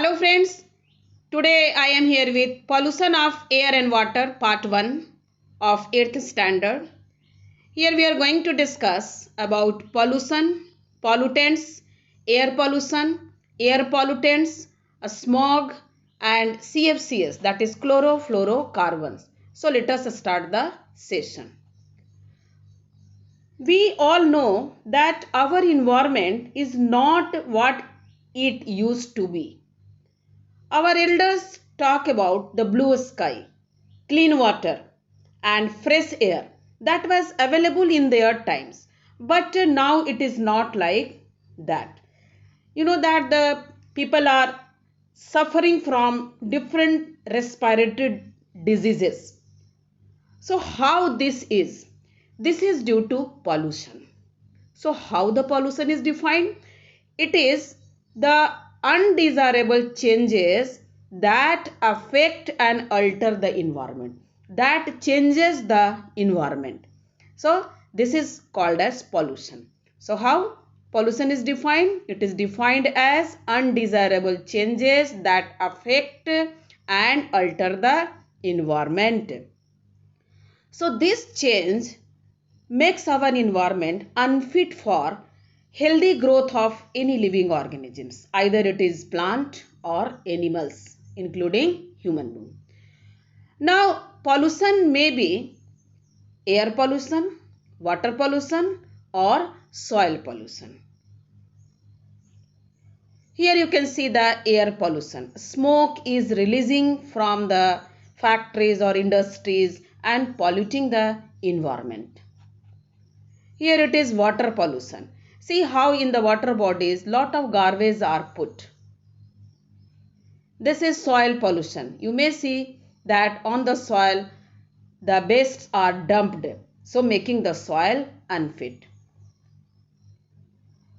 Hello friends, today I am here with Pollution of Air and Water Part 1 of 8th Standard. Here we are going to discuss about pollution, pollutants, air pollutants, smog and CFCs, that is chlorofluorocarbons. So let us start the session. We all know that our environment is not what it used to be. Our elders talk about the blue sky, clean water, and fresh air that was available in their times. But now it is not like that. You know that the people are suffering from different respiratory diseases. So, how this is? This is due to pollution. So, how the pollution is defined? It is the undesirable changes that affect and alter the environment, that changes the environment. So, this is called as pollution. So, how pollution is defined? It is defined as undesirable changes that affect and alter the environment. So, this change makes our environment unfit for healthy growth of any living organisms, either it is plant or animals, including human being. Now, pollution may be air pollution, water pollution, or soil pollution. Here you can see the air pollution. Smoke is releasing from the factories or industries and polluting the environment. Here it is water pollution. See how in the water bodies lot of garbage are put. This is soil pollution. You may see that on the soil the wastes are dumped, so making the soil unfit.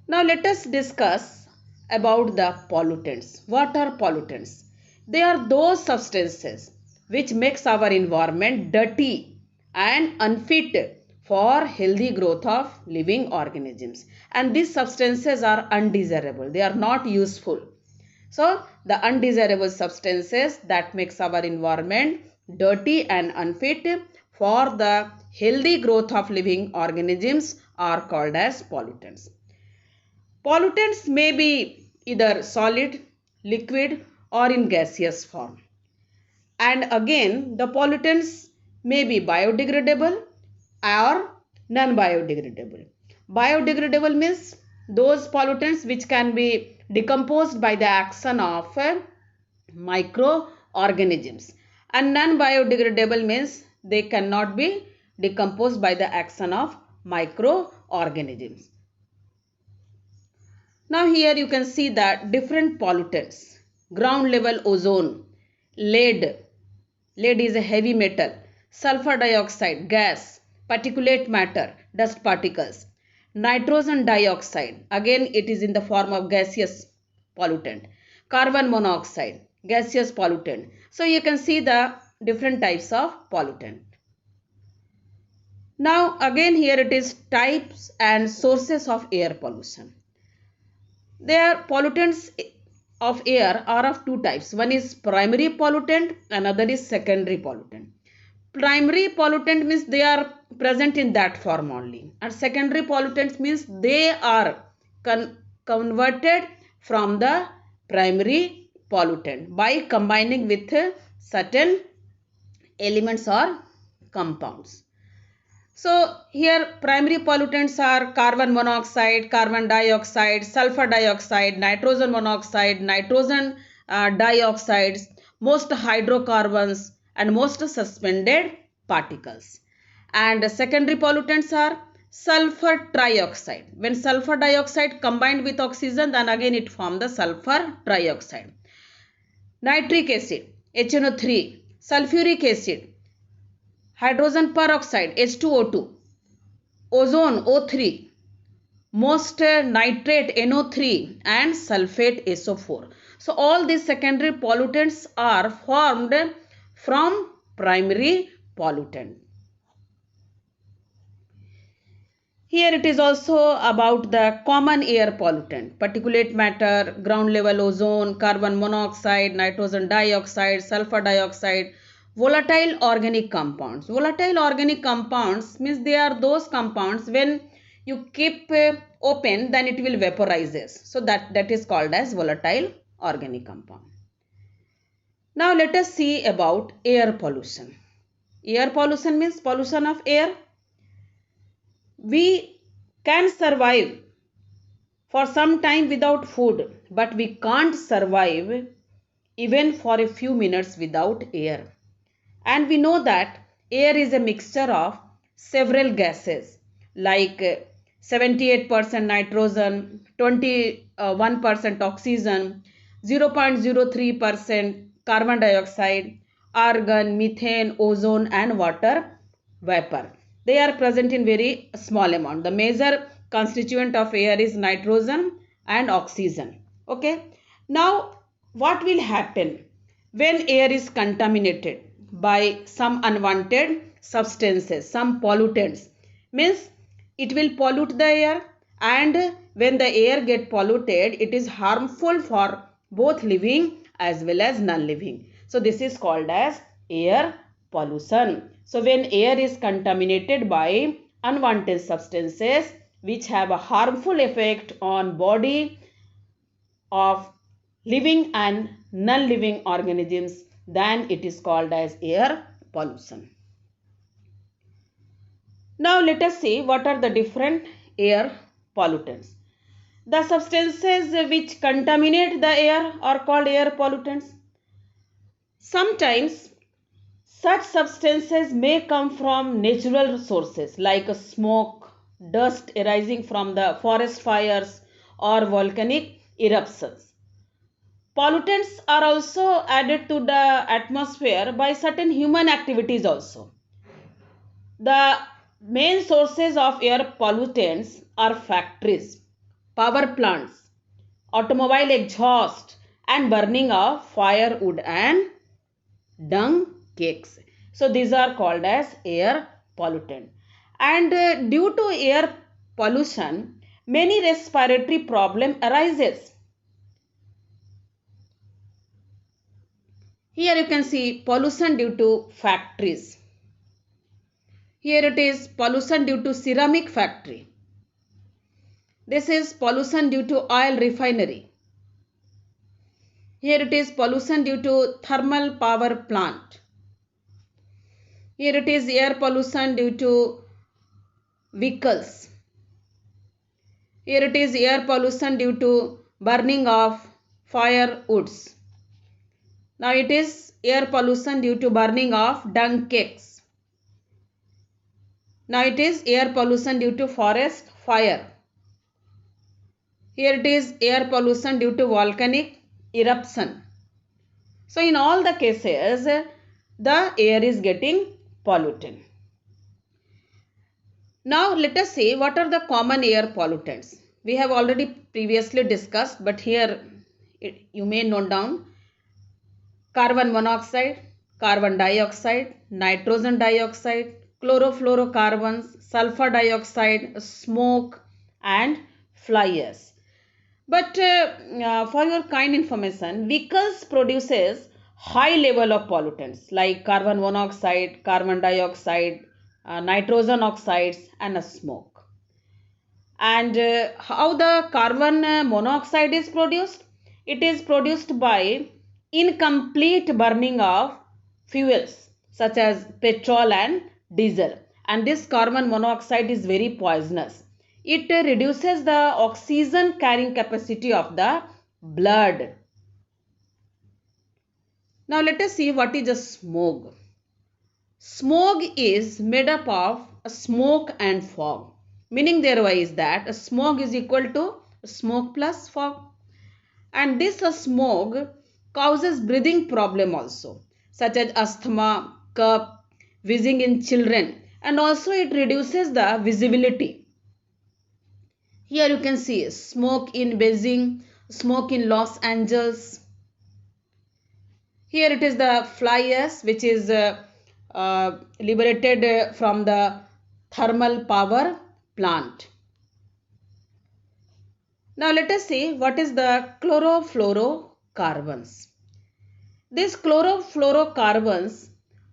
Now let us discuss about the pollutants. What are pollutants? They are those substances which makes our environment dirty and unfit for healthy growth of living organisms, and these substances are undesirable, they are not useful. So the undesirable substances that makes our environment dirty and unfit for the healthy growth of living organisms are called as pollutants. Pollutants may be either solid, liquid, or in gaseous form. And again, the pollutants may be biodegradable or non-biodegradable. Biodegradable means those pollutants which can be decomposed by the action of microorganisms. And non-biodegradable means they cannot be decomposed by the action of microorganisms. Now here you can see that different pollutants. Ground level ozone, lead, lead is a heavy metal, sulfur dioxide, gas, particulate matter, dust particles, nitrogen dioxide, again it is in the form of gaseous pollutant, carbon monoxide, gaseous pollutant. So you can see the different types of pollutant. Now again here it is types and sources of air pollution. Their pollutants of air are of two types. One is primary pollutant, another is secondary pollutant. Primary pollutant means they are present in that form only, and secondary pollutants means they are converted from the primary pollutant by combining with certain elements or compounds. So here primary pollutants are carbon monoxide, carbon dioxide, sulfur dioxide, nitrogen monoxide, nitrogen dioxides, most hydrocarbons and most suspended particles. And secondary pollutants are sulfur trioxide. When sulfur dioxide combined with oxygen, then again it forms the sulfur trioxide. Nitric acid, HNO3, sulfuric acid, hydrogen peroxide H2O2, ozone O3, most nitrate NO3 and sulfate SO4. So all these secondary pollutants are formed from primary pollutant. Here it is also about the common air pollutant, particulate matter, ground level ozone, carbon monoxide, nitrogen dioxide, sulfur dioxide, volatile organic compounds. Volatile organic compounds means they are those compounds when you keep open, then it will vaporizes. So that is called as volatile organic compound. Now let us see about air pollution. Air pollution means pollution of air. We can survive for some time without food, but we can't survive even for a few minutes without air. And we know that air is a mixture of several gases like 78% nitrogen, 21% oxygen, 0.03% carbon dioxide, argon, methane, ozone and water vapor. They are present in very small amount. The major constituent of air is nitrogen and oxygen. Okay. Now what will happen when air is contaminated by some unwanted substances, some pollutants? Means it will pollute the air, and when the air get polluted, it is harmful for both living as well as non-living. So this is called as air pollution. So when air is contaminated by unwanted substances which have a harmful effect on body of living and non-living organisms, then it is called as air pollution. Now let us see what are the different air pollutants. The substances which contaminate the air are called air pollutants. Sometimes such substances may come from natural sources like smoke, dust arising from the forest fires or volcanic eruptions. Pollutants are also added to the atmosphere by certain human activities also. The main sources of air pollutants are factories, power plants, automobile exhaust and burning of firewood and dung cakes. So these are called as air pollutant. And due to air pollution, many respiratory problem arises. Here you can see pollution due to factories. Here it is pollution due to ceramic factory. This is pollution due to oil refinery. Here it is pollution due to thermal power plant. Here it is air pollution due to vehicles. Here it is air pollution due to burning of firewoods. Now it is air pollution due to burning of dung cakes. Now it is air pollution due to forest fire. Here it is air pollution due to volcanic eruption. So in all the cases, the air is getting polluted. Now let us see what are the common air pollutants. We have already previously discussed, but here you may note down: carbon monoxide, carbon dioxide, nitrogen dioxide, chlorofluorocarbons, sulfur dioxide, smoke and fly ash. But for your kind information, vehicles produces high level of pollutants like carbon monoxide, carbon dioxide, nitrogen oxides and smoke. And how the carbon monoxide is produced? It is produced by incomplete burning of fuels such as petrol and diesel. And this carbon monoxide is very poisonous. It reduces the oxygen carrying capacity of the blood. Now let us see what is a smog. Smog is made up of smoke and fog. Meaning thereby is that smog is equal to smoke plus fog. And this smog causes breathing problem also, such as asthma, cough, wheezing in children, and also it reduces the visibility. Here you can see smoke in Beijing, smoke in Los Angeles. Here it is the fly ash which is liberated from the thermal power plant. Now let us see what is the chlorofluorocarbons. These chlorofluorocarbons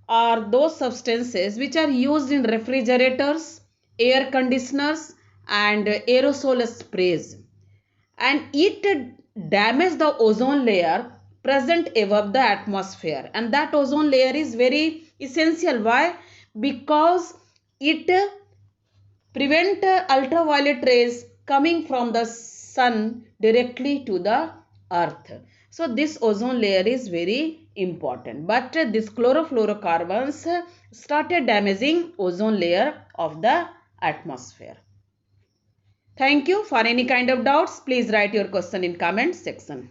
are those substances which are used in refrigerators, air conditioners and aerosol sprays, and it damages the ozone layer present above the atmosphere, and that ozone layer is very essential. Why? Because it prevent ultraviolet rays coming from the sun directly to the earth. So this ozone layer is very important, but these chlorofluorocarbons started damaging ozone layer of the atmosphere. Thank you. For any kind of doubts, please write your question in comment section.